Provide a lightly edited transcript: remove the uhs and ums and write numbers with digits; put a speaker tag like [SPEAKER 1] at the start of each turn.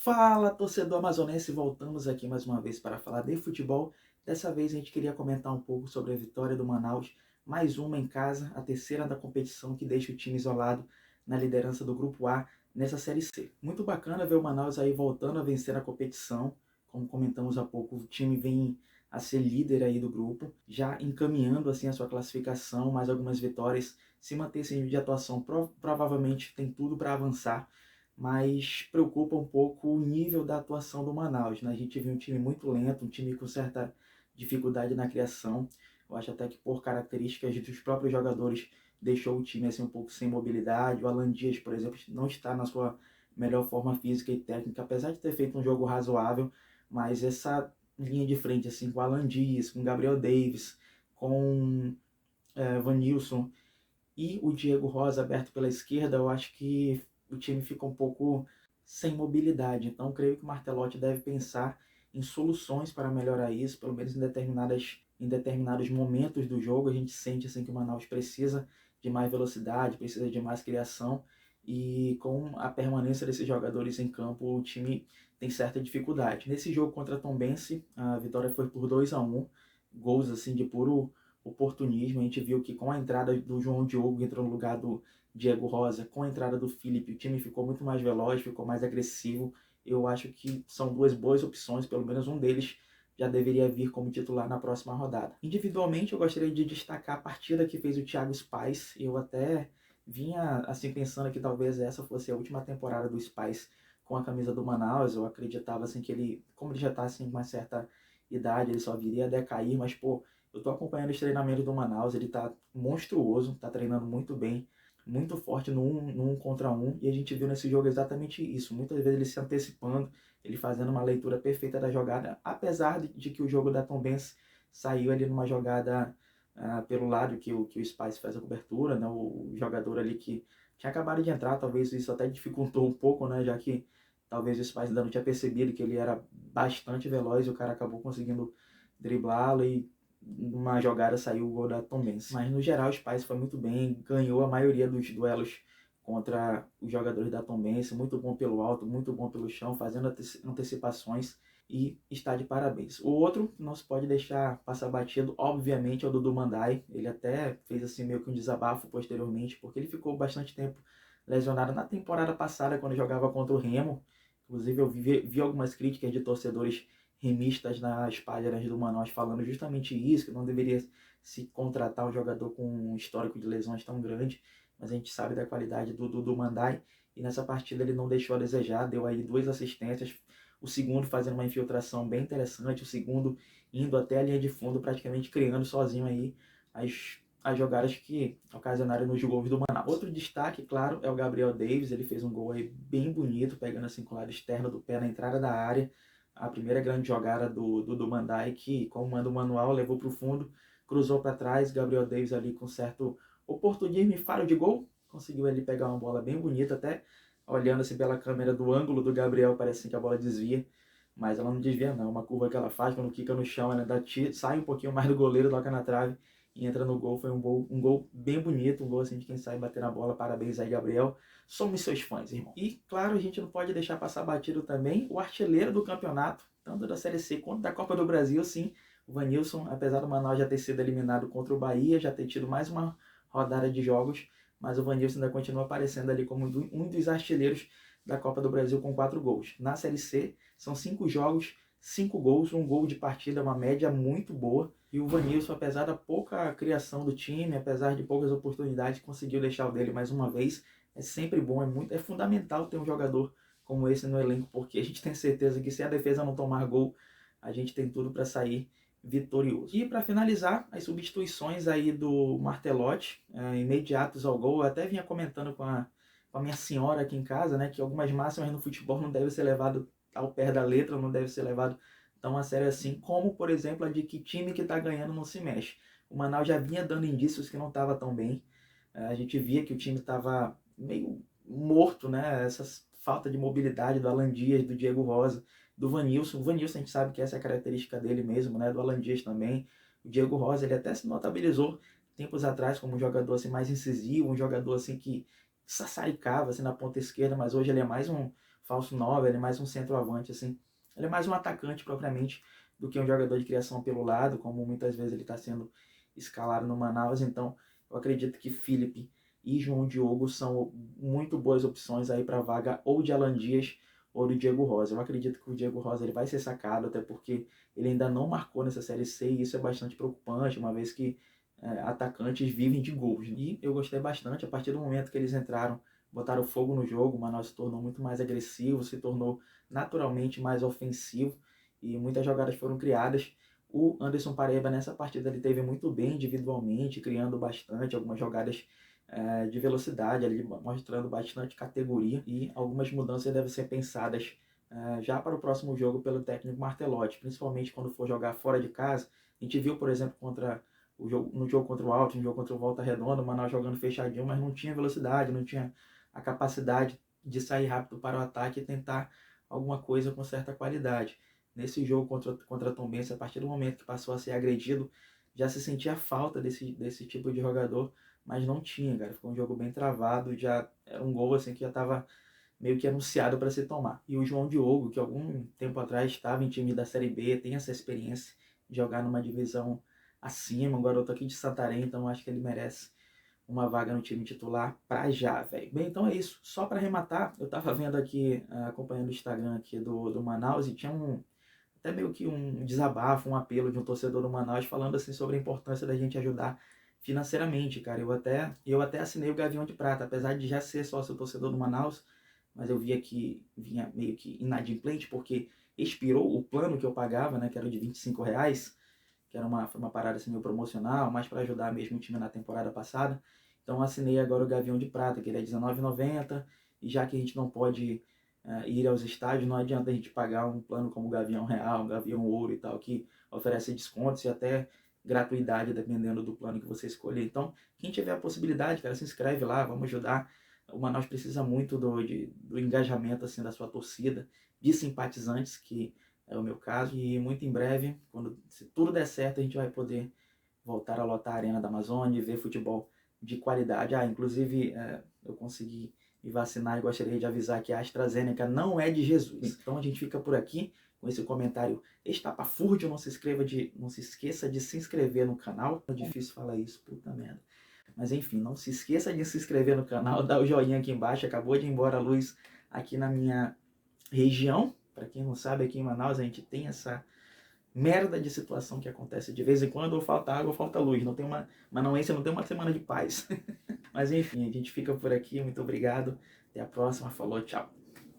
[SPEAKER 1] Fala, torcedor amazonense, voltamos aqui mais uma vez para falar de futebol. Dessa vez a gente queria comentar um pouco sobre a vitória do Manaus, mais uma em casa, a terceira da competição que deixa o time isolado na liderança do Grupo A nessa Série C. Muito bacana ver o Manaus aí voltando a vencer a competição. Como comentamos há pouco, o time vem a ser líder aí do grupo, já encaminhando assim a sua classificação, mais algumas vitórias. Se manter esse nível de atuação, provavelmente tem tudo para avançar, mas preocupa um pouco o nível da atuação do Manaus, né? A gente viu um time muito lento, um time com certa dificuldade na criação. Eu acho até que por características dos próprios jogadores deixou o time assim um pouco sem mobilidade. O Alan Dias, por exemplo, não está na sua melhor forma física e técnica, apesar de ter feito um jogo razoável, mas essa linha de frente assim com o Alan Dias, com o Gabriel Davis, com Vanilson e o Diego Rosa aberto pela esquerda, eu acho que o time fica um pouco sem mobilidade. Então, creio que o Martelotti deve pensar em soluções para melhorar isso, pelo menos em determinados momentos do jogo. A gente sente assim que o Manaus precisa de mais velocidade, precisa de mais criação, e com a permanência desses jogadores em campo, o time tem certa dificuldade. Nesse jogo contra a Tombense, a vitória foi por 2-1, gols assim de puro oportunismo. A gente viu que com a entrada do João Diogo, que entrou no lugar do Diego Rosa, com a entrada do Felipe, o time ficou muito mais veloz, ficou mais agressivo. Eu acho que são duas boas opções, pelo menos um deles já deveria vir como titular na próxima rodada. Individualmente, eu gostaria de destacar a partida que fez o Thiago Spice. Eu até vinha assim pensando que talvez essa fosse a última temporada do Spice com a camisa do Manaus. Eu acreditava assim que ele, como ele já está assim, com uma certa idade, ele só viria a decair, mas pô, eu tô acompanhando os treinamentos do Manaus, ele tá monstruoso, tá treinando muito bem, muito forte no um contra um, e a gente viu nesse jogo exatamente isso. Muitas vezes ele se antecipando, ele fazendo uma leitura perfeita da jogada, apesar de que o jogo da Tombense saiu ali numa jogada pelo lado que o Spice faz a cobertura, né? O jogador ali que tinha acabado de entrar, talvez isso até dificultou um pouco, né? Já que talvez o Spice ainda não tinha percebido que ele era bastante veloz e o cara acabou conseguindo driblá-lo e numa jogada saiu o gol da Tombense. Mas no geral o Spice foi muito bem, ganhou a maioria dos duelos contra os jogadores da Tombense, muito bom pelo alto, muito bom pelo chão, fazendo antecipações, e está de parabéns. O outro que não se pode deixar passar batido, obviamente, é o Dudu Mandai. Ele até fez assim meio que um desabafo posteriormente, porque ele ficou bastante tempo lesionado na temporada passada, quando jogava contra o Remo. Inclusive eu vi algumas críticas de torcedores remistas nas páginas do Manaus falando justamente isso, que não deveria se contratar um jogador com um histórico de lesões tão grande, mas a gente sabe da qualidade do Mandai, e nessa partida ele não deixou a desejar, deu aí 2 assistências, o segundo fazendo uma infiltração bem interessante, o segundo indo até a linha de fundo, praticamente criando sozinho aí as jogadas que ocasionaram nos gols do Manaus. Outro destaque, claro, é o Gabriel Davis. Ele fez um gol aí bem bonito, pegando assim com o lado externo do pé na entrada da área. A primeira grande jogada do Mandai, que com o mando manual levou para o fundo, cruzou para trás. Gabriel Davis ali com certo oportunismo e faro de gol, conseguiu ali pegar uma bola bem bonita, até olhando assim pela câmera do ângulo do Gabriel, parece assim que a bola desvia, mas ela não desvia não. Uma curva que ela faz, quando quica no chão, ela sai um pouquinho mais do goleiro, toca na trave e entra no gol. Foi um gol bem bonito, um gol assim de quem sai bater na bola. Parabéns aí, Gabriel. Somos seus fãs, irmão. E claro, a gente não pode deixar passar batido também o artilheiro do campeonato, tanto da Série C quanto da Copa do Brasil, sim, o Vanilson. Apesar do Manaus já ter sido eliminado contra o Bahia, já ter tido mais uma rodada de jogos, mas o Vanilson ainda continua aparecendo ali como um dos artilheiros da Copa do Brasil com 4 gols. Na Série C, são 5 jogos, 5 gols, um gol de partida, uma média muito boa. E o Vanilson, apesar da pouca criação do time, apesar de poucas oportunidades, conseguiu deixar o dele mais uma vez. É sempre bom, é fundamental ter um jogador como esse no elenco, porque a gente tem certeza que se a defesa não tomar gol, a gente tem tudo para sair vitorioso. E para finalizar, as substituições aí do Martelotti, imediatos ao gol. Eu até vinha comentando com a minha senhora aqui em casa, né, que algumas máximas no futebol não devem ser levado ao pé da letra, não deve ser levado tão a sério assim, como, por exemplo, a de que time que está ganhando não se mexe. O Manaus já vinha dando indícios que não estava tão bem. A gente via que o time estava meio morto, né? Essa falta de mobilidade do Alan Dias, do Diego Rosa, do Vanilson. O Vanilson, a gente sabe que essa é a característica dele mesmo, né? Do Alan Dias também. O Diego Rosa, ele até se notabilizou tempos atrás como um jogador assim, mais incisivo, um jogador assim que sassaricava assim, na ponta esquerda, mas hoje ele é mais um falso 9, ele é mais um centroavante, assim. Ele é mais um atacante propriamente do que um jogador de criação pelo lado, como muitas vezes ele está sendo escalado no Manaus. Então, eu acredito que Felipe e João Diogo são muito boas opções aí para a vaga ou de Alan Dias ou do Diego Rosa. Eu acredito que o Diego Rosa ele vai ser sacado, até porque ele ainda não marcou nessa Série C e isso é bastante preocupante, uma vez que atacantes vivem de gols. E eu gostei bastante, a partir do momento que eles entraram, botaram fogo no jogo, o Manaus se tornou muito mais agressivo, se tornou naturalmente mais ofensivo e muitas jogadas foram criadas. O Anderson Pareba nessa partida ele teve muito bem individualmente, criando bastante, algumas jogadas de velocidade, ali, mostrando bastante categoria, e algumas mudanças devem ser pensadas já para o próximo jogo pelo técnico Martelotti, principalmente quando for jogar fora de casa. A gente viu, por exemplo, no jogo contra o Alto, no jogo contra o Volta Redonda, o Manaus jogando fechadinho, mas não tinha velocidade, não tinha a capacidade de sair rápido para o ataque e tentar alguma coisa com certa qualidade. Nesse jogo contra a Tombense, a partir do momento que passou a ser agredido, já se sentia a falta desse tipo de jogador, mas não tinha, cara. Ficou um jogo bem travado, já era um gol assim que já estava meio que anunciado para se tomar. E o João Diogo, que algum tempo atrás estava em time da Série B, tem essa experiência de jogar numa divisão acima, um garoto aqui de Santarém, então acho que ele merece uma vaga no time titular pra já, velho. Bem, então é isso. Só para arrematar, eu tava vendo aqui, acompanhando o Instagram aqui do Manaus, e tinha até meio que um desabafo, um apelo de um torcedor do Manaus falando assim sobre a importância da gente ajudar financeiramente, cara. Eu até assinei o Gavião de Prata, apesar de já ser sócio torcedor do Manaus, mas eu via que vinha meio que inadimplente, porque expirou o plano que eu pagava, né, que era de R$ 25, que era foi uma parada assim meio promocional, mais para ajudar mesmo o time na temporada passada. Então eu assinei agora o Gavião de Prata, que ele é R$19,90, e já que a gente não pode ir aos estádios, não adianta a gente pagar um plano como o Gavião Real, um Gavião Ouro e tal, que oferece descontos e até gratuidade, dependendo do plano que você escolher. Então, quem tiver a possibilidade, cara, se inscreve lá, vamos ajudar. O Manaus precisa muito do engajamento assim da sua torcida, de simpatizantes, que é o meu caso, e muito em breve, se tudo der certo, a gente vai poder voltar a lotar a Arena da Amazônia e ver futebol de qualidade. Inclusive, eu consegui me vacinar e gostaria de avisar que a AstraZeneca não é de Jesus. Então a gente fica por aqui com esse comentário estapafúrdio. Não se esqueça de se inscrever no canal. É difícil falar isso, puta merda. Mas enfim, não se esqueça de se inscrever no canal, dar o joinha aqui embaixo. Acabou de ir embora a luz aqui na minha região. Para quem não sabe, aqui em Manaus a gente tem essa merda de situação que acontece de vez em quando, ou falta água ou falta luz. Não tem Manaus não tem uma semana de paz. Mas enfim, a gente fica por aqui. Muito obrigado. Até a próxima. Falou, tchau.